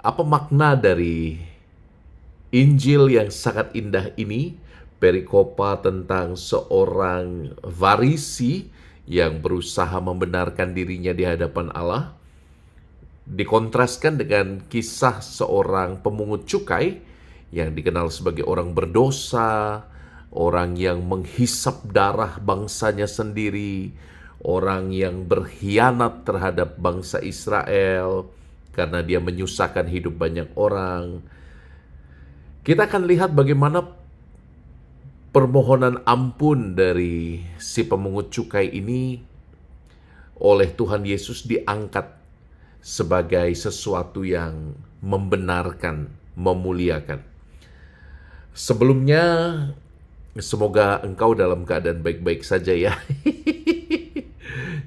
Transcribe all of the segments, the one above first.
Apa makna dari Injil yang sangat indah ini? Perikopa tentang seorang Farisi yang berusaha membenarkan dirinya di hadapan Allah, dikontraskan dengan kisah seorang pemungut cukai yang dikenal sebagai orang berdosa, orang yang menghisap darah bangsanya sendiri, orang yang berkhianat terhadap bangsa Israel karena dia menyusahkan hidup banyak orang. Kita akan lihat bagaimana permohonan ampun dari si pemungut cukai ini oleh Tuhan Yesus diangkat sebagai sesuatu yang membenarkan, memuliakan. Sebelumnya, semoga engkau dalam keadaan baik-baik saja ya.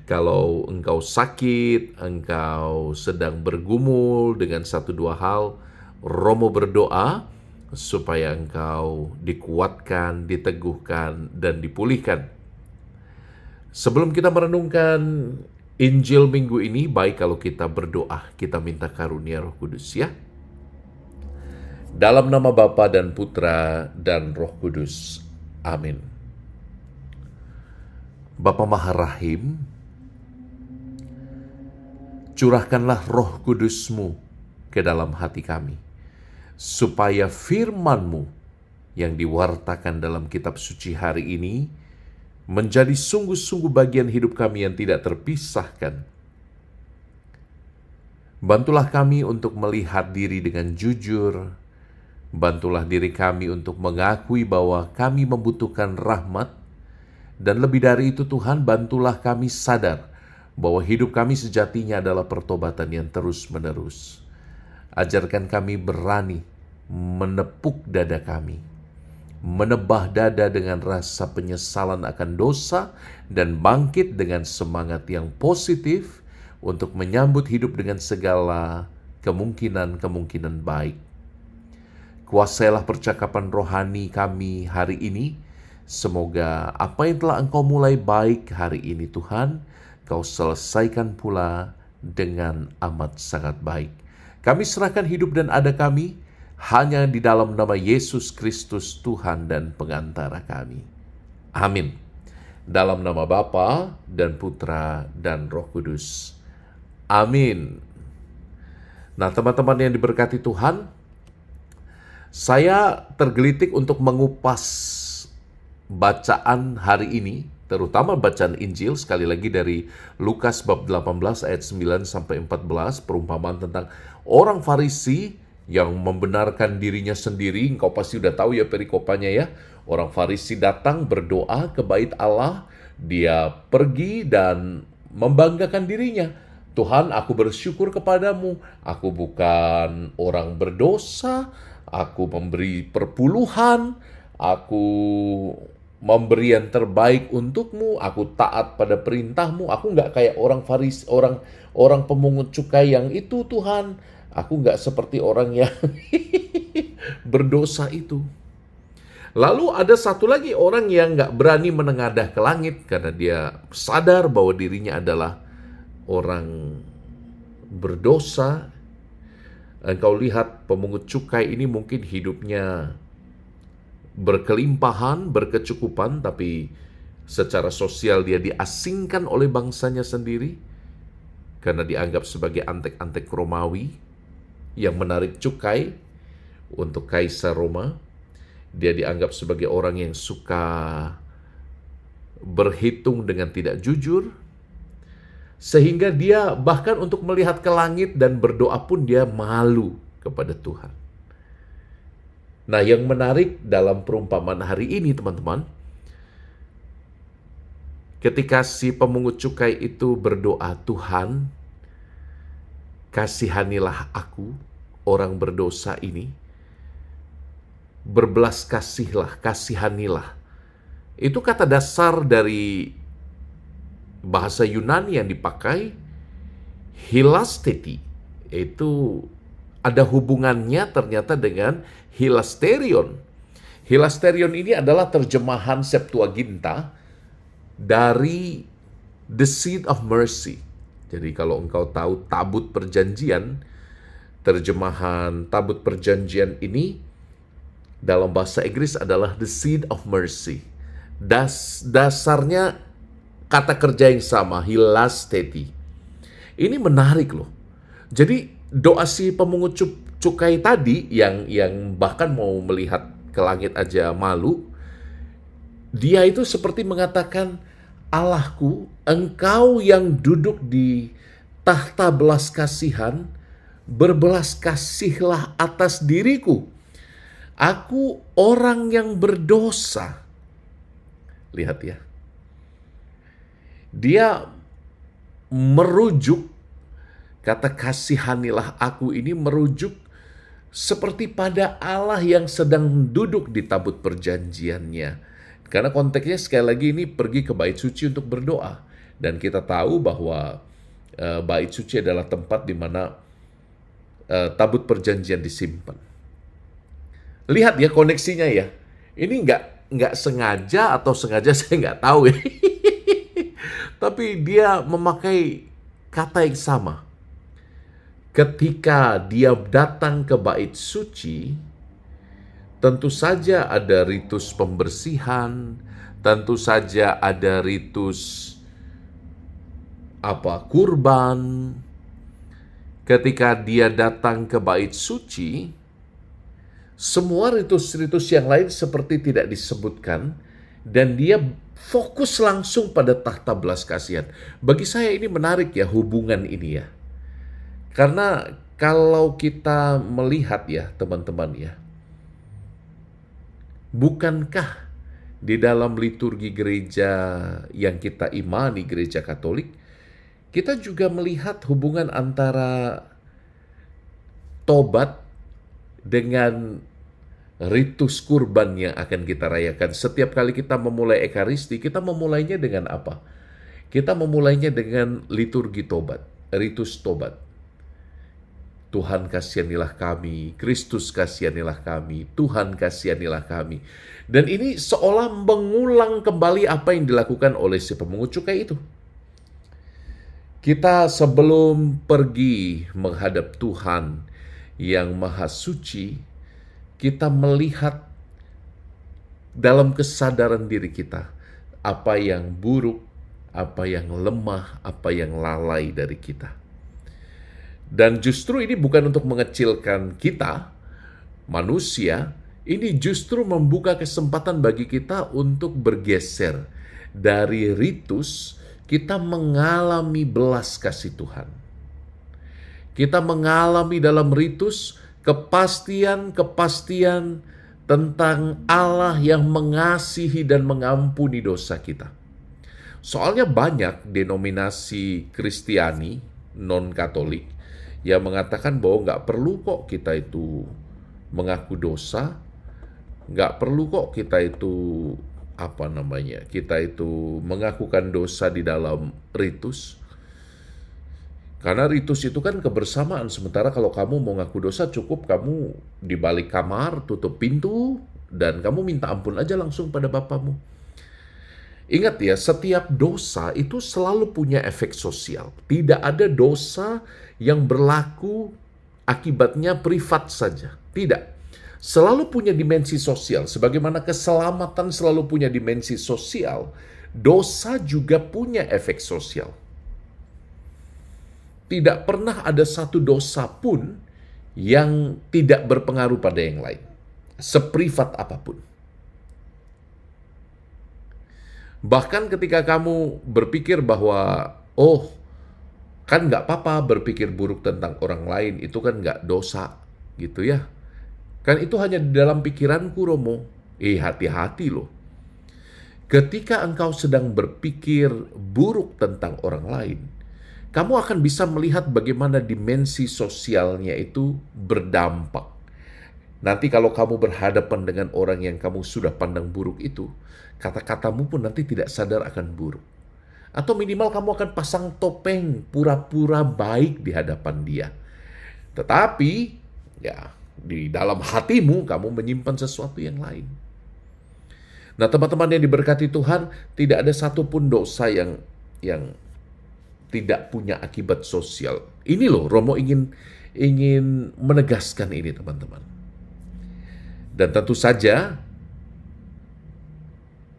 Kalau engkau sakit, engkau sedang bergumul dengan satu dua hal, Romo berdoa supaya engkau dikuatkan, diteguhkan, dan dipulihkan. Sebelum kita merenungkan Injil minggu ini, baik kalau kita berdoa, kita minta karunia Roh Kudus ya. Dalam nama Bapa dan Putra dan Roh Kudus. Amin. Bapa Maha Rahim, curahkanlah Roh Kudus-Mu ke dalam hati kami, supaya firman-Mu yang diwartakan dalam kitab suci hari ini menjadi sungguh-sungguh bagian hidup kami yang tidak terpisahkan. Bantulah kami untuk melihat diri dengan jujur. Bantulah diri kami untuk mengakui bahwa kami membutuhkan rahmat. Dan lebih dari itu Tuhan, bantulah kami sadar bahwa hidup kami sejatinya adalah pertobatan yang terus-menerus. Ajarkan kami berani menepuk dada kami, menebah dada dengan rasa penyesalan akan dosa, dan bangkit dengan semangat yang positif untuk menyambut hidup dengan segala kemungkinan-kemungkinan baik. Kuasailah percakapan rohani kami hari ini. Semoga apa yang telah Engkau mulai baik hari ini Tuhan, Kau selesaikan pula dengan amat sangat baik. Kami serahkan hidup dan ada kami hanya di dalam nama Yesus Kristus Tuhan dan pengantara kami. Amin. Dalam nama Bapa dan Putra dan Roh Kudus. Amin. Nah, teman-teman yang diberkati Tuhan, saya tergelitik untuk mengupas bacaan hari ini, terutama bacaan Injil, sekali lagi dari Lukas bab 18 ayat 9 sampai 14, perumpamaan tentang orang Farisi yang membenarkan dirinya sendiri. Engkau pasti udah tahu ya perikopanya ya. Orang Farisi datang berdoa ke bait Allah, dia pergi dan membanggakan dirinya. Tuhan, aku bersyukur kepadamu, aku bukan orang berdosa, aku memberi perpuluhan, aku memberi yang terbaik untukmu, aku taat pada perintahmu, aku nggak kayak orang Farisi, orang pemungut cukai yang itu Tuhan, aku nggak seperti orang yang berdosa itu. Lalu ada satu lagi orang yang nggak berani menengadah ke langit karena dia sadar bahwa dirinya adalah orang berdosa. Engkau lihat pemungut cukai ini mungkin hidupnya berkelimpahan, berkecukupan, tapi secara sosial dia diasingkan oleh bangsanya sendiri karena dianggap sebagai antek-antek Romawi yang menarik cukai untuk Kaisar Roma. Dia dianggap sebagai orang yang suka berhitung dengan tidak jujur, sehingga dia bahkan untuk melihat ke langit dan berdoa pun dia malu kepada Tuhan. Nah, yang menarik dalam perumpamaan hari ini, teman-teman, ketika si pemungut cukai itu berdoa, Tuhan, kasihanilah aku, orang berdosa ini, berbelas kasihlah, kasihanilah. Itu kata dasar dari bahasa Yunani yang dipakai, hilasteti, itu ada hubungannya ternyata dengan hilasterion. Hilasterion ini adalah terjemahan Septuaginta dari the seat of mercy. Jadi kalau engkau tahu tabut perjanjian, Terjemahan Tabut Perjanjian ini dalam bahasa Inggris adalah the seed of mercy. Dasarnya kata kerja yang sama, hilasteti. Ini menarik loh. Jadi doa si pemungut cukai tadi yang bahkan mau melihat ke langit aja malu, dia itu seperti mengatakan, Allahku, Engkau yang duduk di tahta belas kasihan, berbelas kasihlah atas diriku. Aku orang yang berdosa. Lihat ya. Dia merujuk, kata kasihanilah aku ini merujuk seperti pada Allah yang sedang duduk di tabut perjanjiannya. Karena konteksnya sekali lagi ini pergi ke bait suci untuk berdoa. Dan kita tahu bahwa bait suci adalah tempat di mana tabut perjanjian disimpan. Lihat ya koneksinya ya. Ini nggak sengaja atau sengaja saya nggak tahu ya. Tapi dia memakai kata yang sama. Ketika dia datang ke bait suci, tentu saja ada ritus pembersihan, tentu saja ada ritus kurban. Ketika dia datang ke bait suci, semua ritus-ritus yang lain seperti tidak disebutkan, dan dia fokus langsung pada tahta belas kasihan. Bagi saya ini menarik ya hubungan ini ya. Karena kalau kita melihat ya teman-teman ya, bukankah di dalam liturgi gereja yang kita imani, gereja Katolik, kita juga melihat hubungan antara tobat dengan ritus kurban yang akan kita rayakan. Setiap kali kita memulai Ekaristi, kita memulainya dengan apa? Kita memulainya dengan liturgi tobat, ritus tobat. Tuhan kasihanilah kami, Kristus kasihanilah kami, Tuhan kasihanilah kami. Dan ini seolah mengulang kembali apa yang dilakukan oleh si pemungut cukai itu. Kita sebelum pergi menghadap Tuhan yang Maha Suci, kita melihat dalam kesadaran diri kita apa yang buruk, apa yang lemah, apa yang lalai dari kita. Dan justru ini bukan untuk mengecilkan kita, manusia, ini justru membuka kesempatan bagi kita untuk bergeser dari ritus. Kita mengalami belas kasih Tuhan. Kita mengalami dalam ritus kepastian tentang Allah yang mengasihi dan mengampuni dosa kita. Soalnya banyak denominasi Kristiani non-Katolik yang mengatakan bahwa nggak perlu kok kita itu mengaku dosa, nggak perlu kok kita itu kita itu mengakukan dosa di dalam ritus. Karena ritus itu kan kebersamaan, sementara kalau kamu mau ngaku dosa cukup kamu di balik kamar, tutup pintu, dan kamu minta ampun aja langsung pada Bapamu. Ingat ya, setiap dosa itu selalu punya efek sosial. Tidak ada dosa yang berlaku akibatnya privat saja. Tidak. Selalu punya dimensi sosial. Sebagaimana keselamatan selalu punya dimensi sosial, dosa juga punya efek sosial. Tidak pernah ada satu dosa pun yang tidak berpengaruh pada yang lain, seprivat apapun. Bahkan ketika kamu berpikir bahwa, kan nggak apa-apa berpikir buruk tentang orang lain, itu kan nggak dosa, gitu ya. Kan itu hanya di dalam pikiranku, Romo. Hati-hati loh. Ketika engkau sedang berpikir buruk tentang orang lain, kamu akan bisa melihat bagaimana dimensi sosialnya itu berdampak. Nanti kalau kamu berhadapan dengan orang yang kamu sudah pandang buruk itu, kata-katamu pun nanti tidak sadar akan buruk. Atau minimal kamu akan pasang topeng pura-pura baik di hadapan dia. Tetapi, ya, di dalam hatimu kamu menyimpan sesuatu yang lain. Nah, teman-teman yang diberkati Tuhan, tidak ada satupun dosa yang tidak punya akibat sosial. Ini loh, Romo ingin menegaskan ini, teman-teman. Dan tentu saja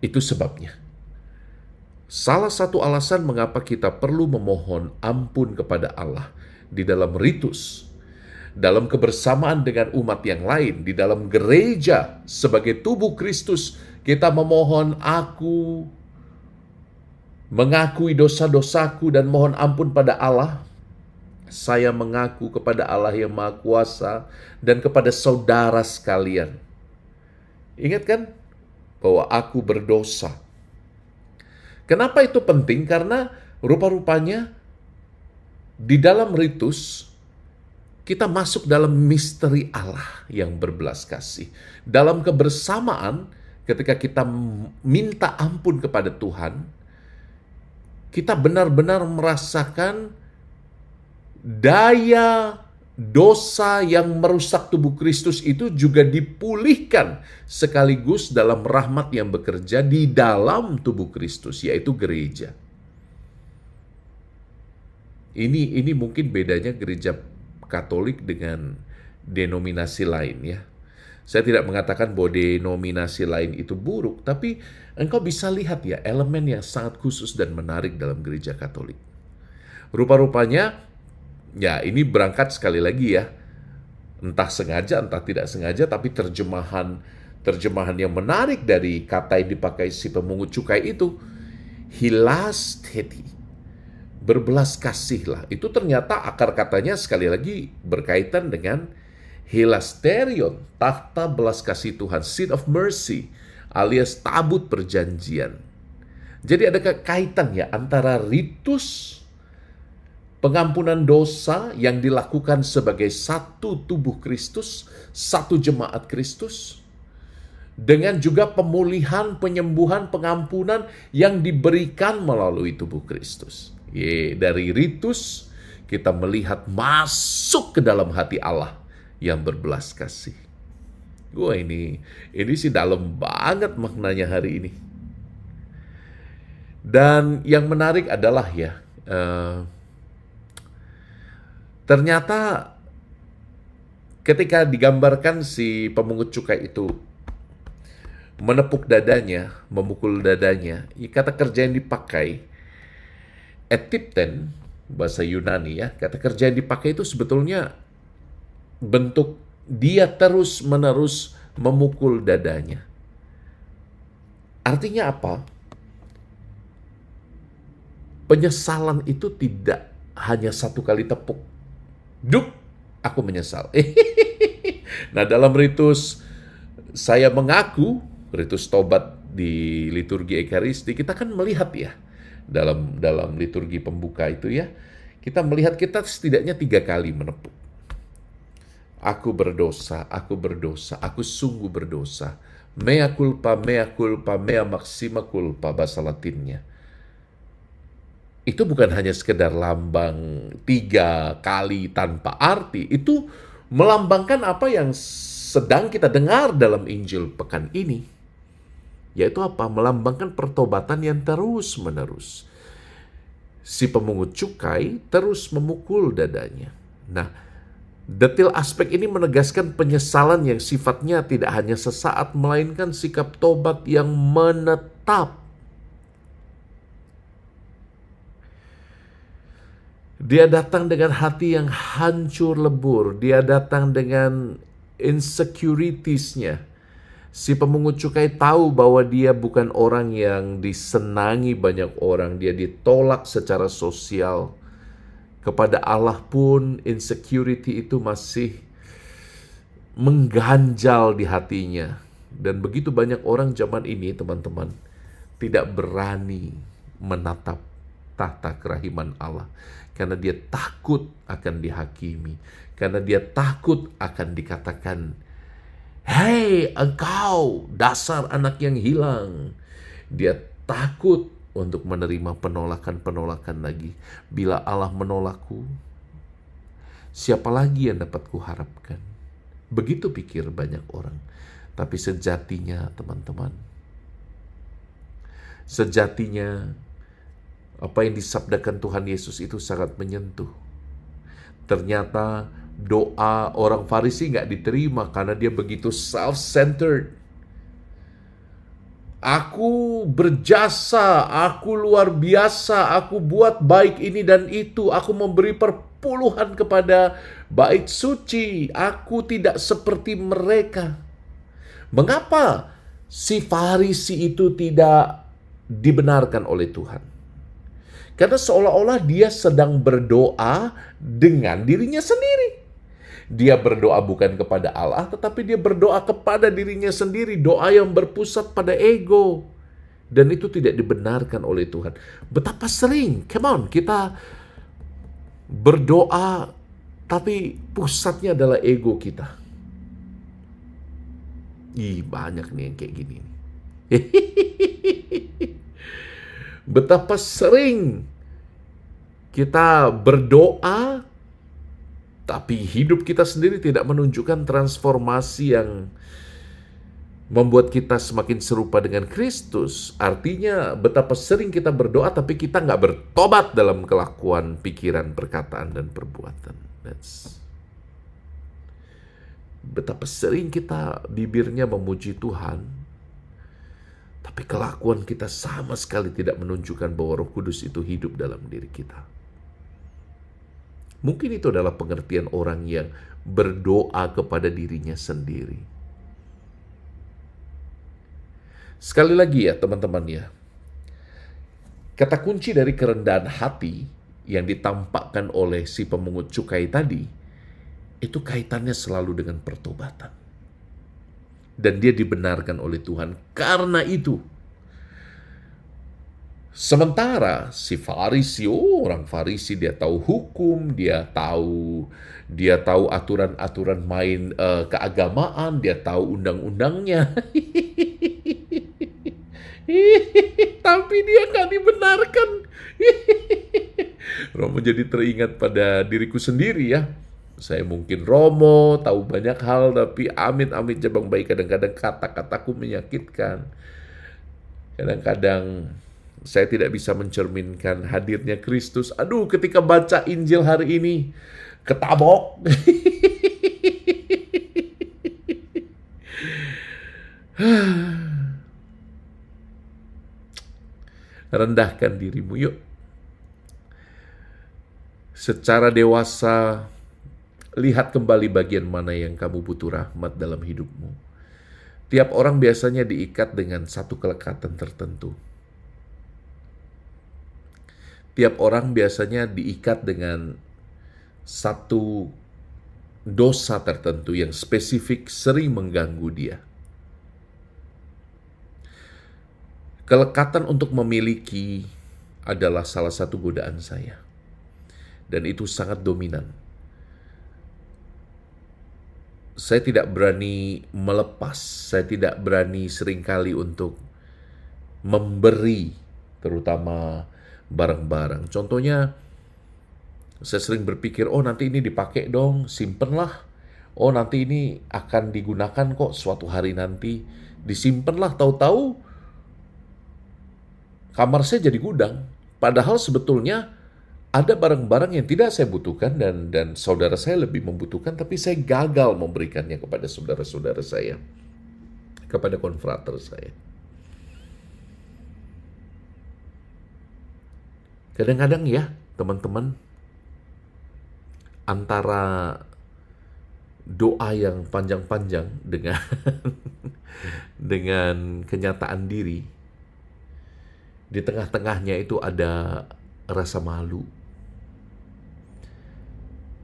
itu sebabnya. Salah satu alasan mengapa kita perlu memohon ampun kepada Allah di dalam ritus, dalam kebersamaan dengan umat yang lain, di dalam gereja sebagai tubuh Kristus, kita memohon, aku mengakui dosa-dosaku dan mohon ampun pada Allah. Saya mengaku kepada Allah yang Maha Kuasa dan kepada saudara sekalian. Ingat kan bahwa aku berdosa. Kenapa itu penting? Karena rupa-rupanya di dalam ritus kita masuk dalam misteri Allah yang berbelas kasih. Dalam kebersamaan ketika kita minta ampun kepada Tuhan, kita benar-benar merasakan daya dosa yang merusak tubuh Kristus itu juga dipulihkan sekaligus dalam rahmat yang bekerja di dalam tubuh Kristus, yaitu gereja. Ini mungkin bedanya gereja Katolik dengan denominasi lain ya. Saya tidak mengatakan bahwa denominasi lain itu buruk, tapi engkau bisa lihat ya elemen yang sangat khusus dan menarik dalam gereja Katolik. Rupa-rupanya, ya ini berangkat sekali lagi ya, entah sengaja entah tidak sengaja, tapi terjemahan yang menarik dari kata yang dipakai si pemungut cukai itu, hilasteti, berbelas kasihlah. Itu ternyata akar katanya sekali lagi berkaitan dengan hilasterion, takhta belas kasih Tuhan, seat of mercy, alias tabut perjanjian. Jadi ada kaitan ya antara ritus pengampunan dosa yang dilakukan sebagai satu tubuh Kristus, satu jemaat Kristus, dengan juga pemulihan, penyembuhan, pengampunan yang diberikan melalui tubuh Kristus. Dari ritus kita melihat masuk ke dalam hati Allah yang berbelas kasih. Ini sih dalam banget maknanya hari ini. Dan yang menarik adalah ya, ternyata ketika digambarkan si pemungut cukai itu menepuk dadanya, memukul dadanya, kata kerja yang dipakai etipten, bahasa Yunani ya, kata kerja yang dipakai itu sebetulnya bentuk dia terus-menerus memukul dadanya. Artinya apa? Penyesalan itu tidak hanya satu kali tepuk. Duk, aku menyesal. Nah, dalam ritus saya mengaku, ritus tobat di liturgi Ekaristi, kita kan melihat ya, dalam liturgi pembuka itu ya, kita melihat kita setidaknya 3 kali menepuk. Aku berdosa, aku sungguh berdosa. Mea culpa, mea maxima culpa, bahasa Latinnya. Itu bukan hanya sekedar lambang 3 kali tanpa arti. Itu melambangkan apa yang sedang kita dengar dalam Injil pekan ini. Yaitu apa? Melambangkan pertobatan yang terus-menerus. Si pemungut cukai terus memukul dadanya. Nah, detail aspek ini menegaskan penyesalan yang sifatnya tidak hanya sesaat, melainkan sikap tobat yang menetap. Dia datang dengan hati yang hancur lebur. Dia datang dengan insecurities-nya. Si pemungut cukai tahu bahwa dia bukan orang yang disenangi banyak orang. Dia ditolak secara sosial. Kepada Allah pun insecurity itu masih mengganjal di hatinya. Dan begitu banyak orang zaman ini, teman-teman, tidak berani menatap tahta kerahiman Allah. Karena dia takut akan dihakimi. Karena dia takut akan dikatakan, "Hei engkau, dasar anak yang hilang." Dia takut untuk menerima penolakan-penolakan lagi. Bila Allah menolakku, siapa lagi yang dapat kuharapkan? Begitu pikir banyak orang. Tapi sejatinya, teman-teman, sejatinya Apa yang disabdakan Tuhan Yesus itu sangat menyentuh. Ternyata doa orang Farisi nggak diterima karena dia begitu self-centered. Aku berjasa, aku luar biasa, aku buat baik ini dan itu, aku memberi perpuluhan kepada bait suci, aku tidak seperti mereka. Mengapa si Farisi itu tidak dibenarkan oleh Tuhan? Karena seolah-olah dia sedang berdoa dengan dirinya sendiri. Dia berdoa bukan kepada Allah, tetapi dia berdoa kepada dirinya sendiri. Doa yang berpusat pada ego. Dan itu tidak dibenarkan oleh Tuhan. Betapa sering, come on, kita berdoa, tapi pusatnya adalah ego kita. Banyak nih yang kayak gini. Betapa sering kita berdoa, tapi hidup kita sendiri tidak menunjukkan transformasi yang membuat kita semakin serupa dengan Kristus. Artinya betapa sering kita berdoa, tapi kita nggak bertobat dalam kelakuan, pikiran, perkataan, dan perbuatan. Betapa sering kita bibirnya memuji Tuhan, tapi kelakuan kita sama sekali tidak menunjukkan bahwa Roh Kudus itu hidup dalam diri kita. Mungkin itu adalah pengertian orang yang berdoa kepada dirinya sendiri. Sekali lagi ya teman-teman ya, kata kunci dari kerendahan hati yang ditampakkan oleh si pemungut cukai tadi, itu kaitannya selalu dengan pertobatan. Dan dia dibenarkan oleh Tuhan karena itu. Sementara si Farisi, orang Farisi, dia tahu hukum, dia tahu aturan-aturan main keagamaan, dia tahu undang-undangnya. Tapi dia nggak dibenarkan. Romo jadi teringat pada diriku sendiri ya. Saya mungkin Romo, tahu banyak hal, tapi amit-amit jabang bayi, kadang-kadang kata-kataku menyakitkan. Kadang-kadang saya tidak bisa mencerminkan hadirnya Kristus. Aduh, ketika baca Injil hari ini, ketabok. Rendahkan dirimu, yuk. Secara dewasa, lihat kembali bagian mana yang kamu butuh rahmat dalam hidupmu. Tiap orang biasanya diikat dengan satu kelekatan tertentu. Tiap orang biasanya diikat dengan satu dosa tertentu yang spesifik sering mengganggu dia. Kelekatan untuk memiliki adalah salah satu godaan saya. Dan itu sangat dominan. Saya tidak berani melepas, saya tidak berani seringkali untuk memberi, terutama barang-barang. Contohnya, saya sering berpikir, oh nanti ini dipakai dong, simpenlah. Oh nanti ini akan digunakan kok suatu hari nanti. Disimpenlah, tahu-tahu kamar saya jadi gudang. Padahal sebetulnya ada barang-barang yang tidak saya butuhkan dan saudara saya lebih membutuhkan, tapi saya gagal memberikannya kepada saudara-saudara saya, kepada konfrater saya. Kadang-kadang ya, teman-teman, antara doa yang panjang-panjang dengan dengan kenyataan diri, di tengah-tengahnya itu ada rasa malu.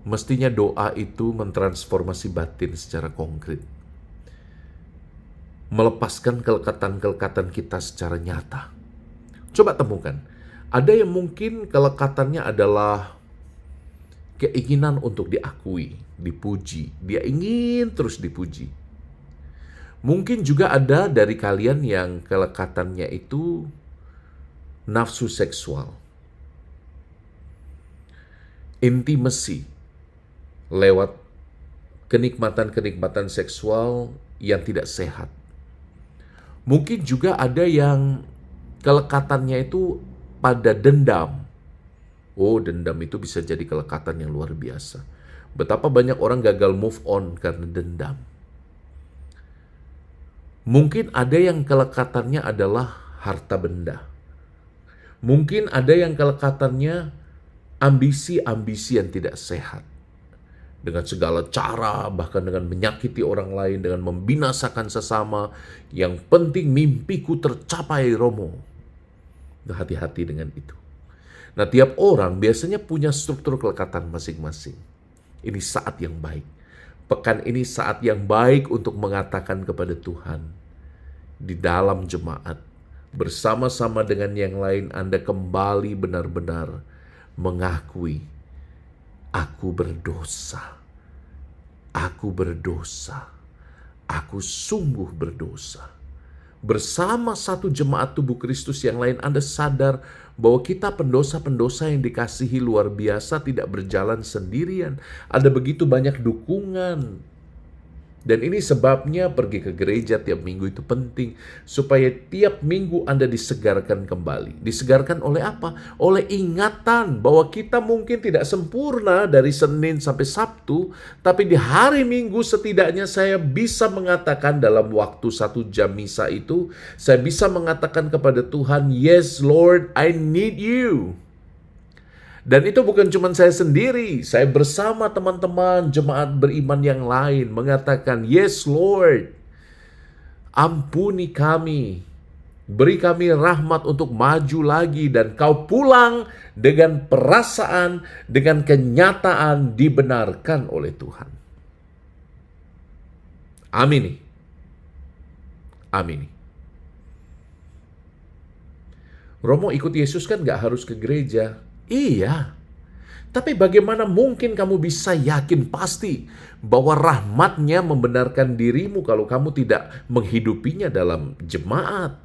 Mestinya doa itu mentransformasi batin secara konkret. Melepaskan kelekatan-kelekatan kita secara nyata. Coba temukan. Ada yang mungkin kelekatannya adalah keinginan untuk diakui, dipuji. Dia ingin terus dipuji. Mungkin juga ada dari kalian yang kelekatannya itu nafsu seksual. Intimacy lewat kenikmatan-kenikmatan seksual yang tidak sehat. Mungkin juga ada yang kelekatannya itu pada dendam. Oh, dendam itu bisa jadi kelekatan yang luar biasa. Betapa banyak orang gagal move on karena dendam. Mungkin ada yang kelekatannya adalah harta benda. Mungkin ada yang kelekatannya ambisi-ambisi yang tidak sehat. Dengan segala cara, bahkan dengan menyakiti orang lain, dengan membinasakan sesama. Yang penting mimpiku tercapai, Romo. Hati-hati dengan itu. Nah, tiap orang biasanya punya struktur kelekatan masing-masing. Ini saat yang baik. Pekan ini saat yang baik untuk mengatakan kepada Tuhan, di dalam jemaat, bersama-sama dengan yang lain, Anda kembali benar-benar mengakui, aku berdosa, aku berdosa, aku sungguh berdosa. Bersama satu jemaat tubuh Kristus yang lain, Anda sadar bahwa kita pendosa-pendosa yang dikasihi luar biasa, tidak berjalan sendirian. Ada begitu banyak dukungan. Dan ini sebabnya pergi ke gereja tiap minggu itu penting. Supaya tiap minggu Anda disegarkan kembali. Disegarkan oleh apa? Oleh ingatan bahwa kita mungkin tidak sempurna dari Senin sampai Sabtu. Tapi di hari Minggu setidaknya saya bisa mengatakan dalam waktu 1 jam misa itu. Saya bisa mengatakan kepada Tuhan, yes Lord, I need you. Dan itu bukan cuma saya sendiri, saya bersama teman-teman jemaat beriman yang lain mengatakan, yes Lord, ampuni kami, beri kami rahmat untuk maju lagi, dan kau pulang dengan perasaan, dengan kenyataan dibenarkan oleh Tuhan. Amin. Amin. Romo ikut Yesus kan gak harus ke gereja. Iya, tapi bagaimana mungkin kamu bisa yakin pasti bahwa rahmatnya membenarkan dirimu kalau kamu tidak menghidupinya dalam jemaat?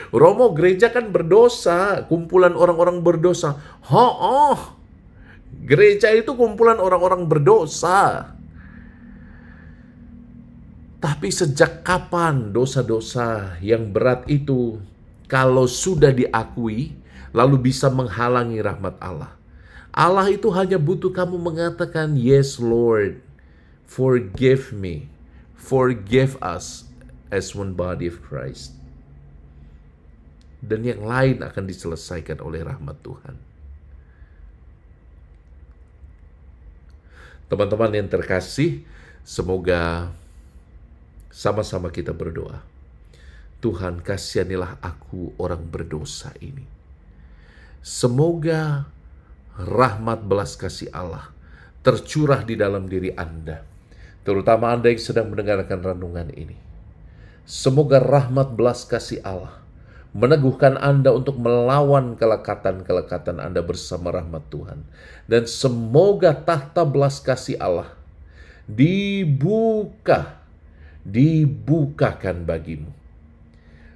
Romo, gereja kan berdosa, kumpulan orang-orang berdosa. Gereja itu kumpulan orang-orang berdosa. Tapi sejak kapan dosa-dosa yang berat itu, kalau sudah diakui, lalu bisa menghalangi rahmat Allah? Allah itu hanya butuh kamu mengatakan, yes Lord, forgive me, forgive us as one body of Christ. Dan yang lain akan diselesaikan oleh rahmat Tuhan. Teman-teman yang terkasih, semoga sama-sama kita berdoa. Tuhan, kasihanilah aku orang berdosa ini. Semoga rahmat belas kasih Allah tercurah di dalam diri Anda, terutama Anda yang sedang mendengarkan renungan ini. Semoga rahmat belas kasih Allah meneguhkan Anda untuk melawan kelekatan-kelekatan Anda bersama rahmat Tuhan. Dan semoga tahta belas kasih Allah dibukakan bagimu,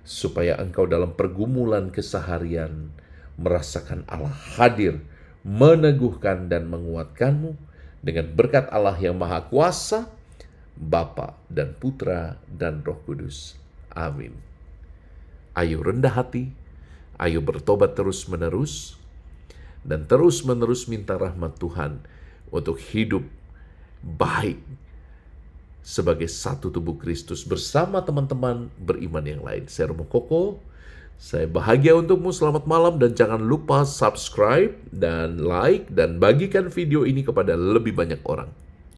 supaya engkau dalam pergumulan keseharian merasakan Allah hadir, meneguhkan dan menguatkanmu dengan berkat Allah yang Maha Kuasa, Bapa dan Putra dan Roh Kudus. Amin. Ayo rendah hati, ayo bertobat terus-menerus, dan terus-menerus minta rahmat Tuhan untuk hidup baik sebagai satu tubuh Kristus bersama teman-teman beriman yang lain. Saya Romo Koko, saya bahagia untukmu, selamat malam, dan jangan lupa subscribe dan like dan bagikan video ini kepada lebih banyak orang.